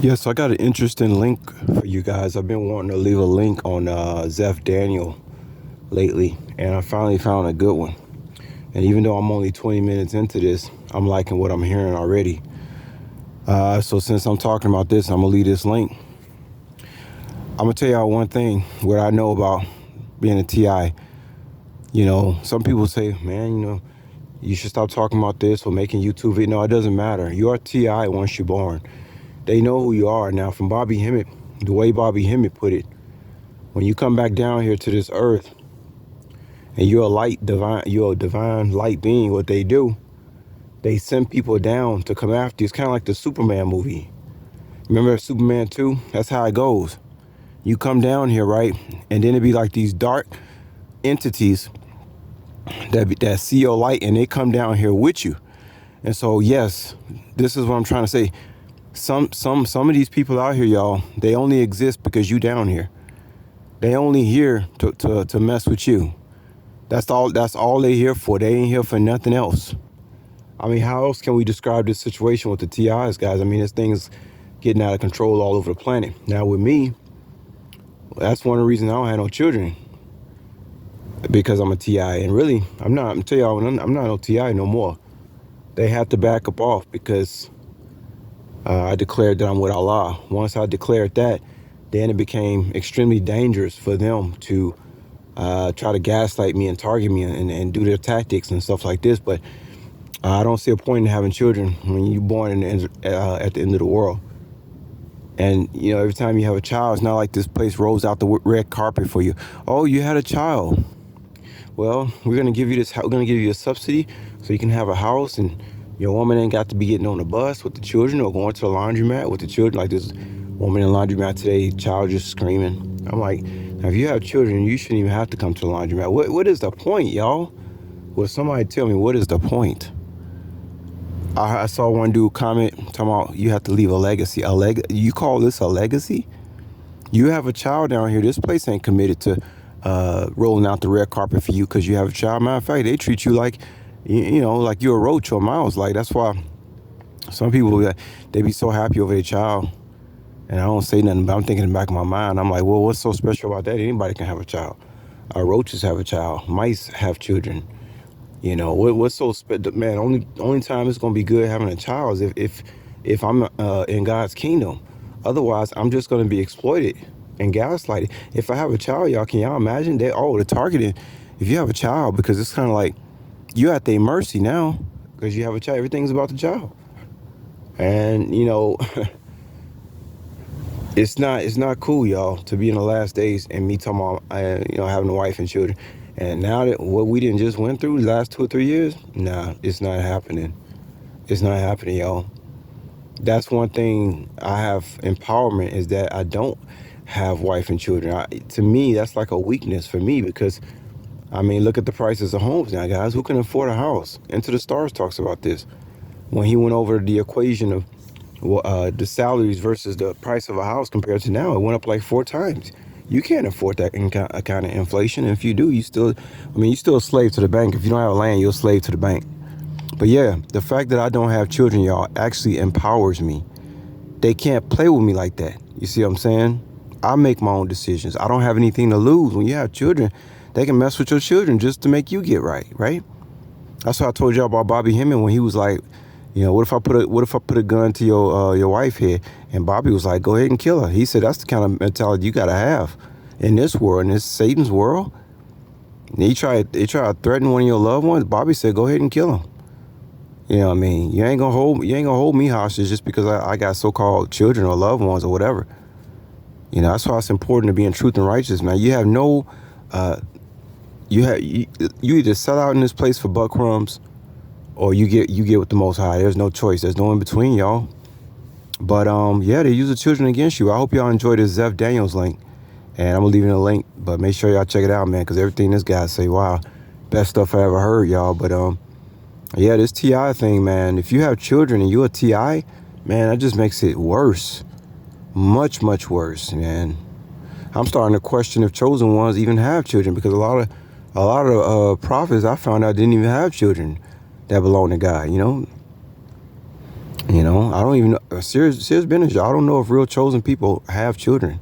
Yes, I got an interesting link for you guys. I've been wanting to leave a link on Zeph Daniel lately, and I finally found a good one. And even though I'm only 20 minutes into this, I'm liking what I'm hearing already. So since I'm talking about this, I'm gonna leave this link. I'm gonna tell y'all one thing: what I know about being a TI. Some people say, "Man, you should stop talking about this or making YouTube video." No, it doesn't matter. You're a TI once you're born. They know who you are now. From Bobby Hemmett, the way Bobby Hemmett put it. When you come back down here to this earth and you're a divine light being, what they do, they send people down to come after you. It's kind of like the Superman movie. Remember Superman 2? That's how it goes. You come down here, right? And then it'd be like these dark entities that see your light and they come down here with you. And so, yes, this is what I'm trying to say. Some of these people out here, y'all, they only exist because you down here. They only here to mess with you. That's all they here for. They ain't here for nothing else. I mean, how else can we describe this situation with the TIs, guys? I mean, this thing's getting out of control all over the planet. Now with me, that's one of the reasons I don't have no children. Because I'm a TI. And really, I'm tell y'all, I'm not no TI no more. They have to back up off because I declared that I'm with Allah. Once I declared that, then it became extremely dangerous for them to try to gaslight me and target me and do their tactics and stuff like this. But I don't see a point in having children when you're born at the end of the world. And, every time you have a child, it's not like this place rolls out the red carpet for you. Oh, you had a child. Well, we're going to give you this. We're going to give you a subsidy so you can have a house, and your woman ain't got to be getting on the bus with the children or going to the laundromat with the children. Like this woman in the laundromat today, child just screaming. I'm like, now if you have children, you shouldn't even have to come to the laundromat. What is the point, y'all? Will somebody tell me what is the point? I saw one dude comment talking about you have to leave a legacy. You call this a legacy? You have a child down here. This place ain't committed to rolling out the red carpet for you because you have a child. Matter of fact, they treat you like, like you're a roach or a mouse. Like that's why some people they be so happy over their child, and I don't say nothing. But I'm thinking in the back of my mind, I'm like, well, what's so special about that? Anybody can have a child. Roaches have a child. Mice have children. What's so special, man? Only time it's gonna be good having a child is if I'm in God's kingdom. Otherwise, I'm just gonna be exploited and gaslighted. If I have a child, y'all, can y'all imagine that? Oh, the targeting. If you have a child, because it's kind of like you're at their mercy now, because you have a child. Everything's about the child, and it's not cool, y'all, to be in the last days and me talking about having a wife and children. And now that what we didn't just went through the last 2 or 3 years, nah, it's not happening. It's not happening, y'all. That's one thing I have empowerment is that I don't have wife and children. To me, that's like a weakness for me because, I mean, look at the prices of homes now, guys. Who can afford a house? Into the Stars talks about this. When he went over the equation of the salaries versus the price of a house compared to now, it went up like 4 times. You can't afford that kind of inflation. And if you do, you're still a slave to the bank. If you don't have land, you're a slave to the bank. But yeah, the fact that I don't have children, y'all, actually empowers me. They can't play with me like that. You see what I'm saying? I make my own decisions. I don't have anything to lose. When you have children, they can mess with your children just to make you get right, right? That's what I told y'all about Bobby Hemming when he was like, what if I put a gun to your wife here? And Bobby was like, go ahead and kill her. He said that's the kind of mentality you gotta have in this world, in this Satan's world. And he tried to threaten one of your loved ones. Bobby said, go ahead and kill him. You know what I mean? You ain't gonna hold me hostage just because I got so-called children or loved ones or whatever. That's why it's important to be in truth and righteousness, man. You have no, you either sell out in this place for buck crumbs, or you get with the Most High. There's no choice. There's no in between, y'all. But yeah, they use the children against you. I hope y'all enjoy this Zeph Daniels link, and I'm gonna leave you a link. But make sure y'all check it out, man, because everything this guy say, wow, best stuff I ever heard, y'all. But yeah, this TI thing, man. If you have children and you're a TI, man, that just makes it worse, much worse, man. I'm starting to question if chosen ones even have children because a lot of prophets I found out didn't even have children that belong to God. You know, I don't even know. Serious business, y'all. I don't know if real chosen people have children.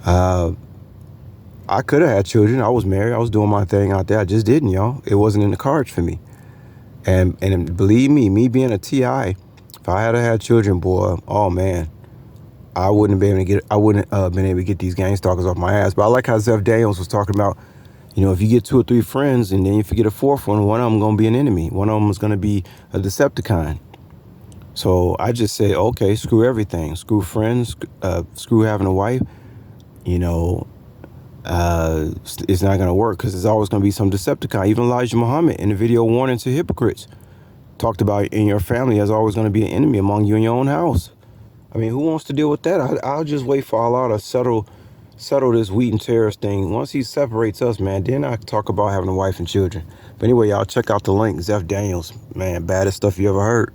I could have had children. I was married. I was doing my thing out there. I just didn't, y'all. It wasn't in the cards for me. And believe me being a TI, if I had had children, boy, oh man, I wouldn't been able to get. I wouldn't been able to get these gang stalkers off my ass. But I like how Zeph Daniels was talking about. You know, if you get 2 or 3 friends and then if you get a fourth one of them gonna be an enemy. One of them is gonna be a Decepticon. So I just say, okay, screw everything. Screw friends. Screw having a wife. You know, it's not going to work because there's always going to be some Decepticon. Even Elijah Muhammad in the video Warning to Hypocrites talked about in your family there's always going to be an enemy among you in your own house. I mean, who wants to deal with that? I'll just wait for Allah to settle this wheat and tares thing. Once he separates us, man, then I talk about having a wife and children. But anyway, y'all check out the link. Zeph Daniels, man, baddest stuff you ever heard.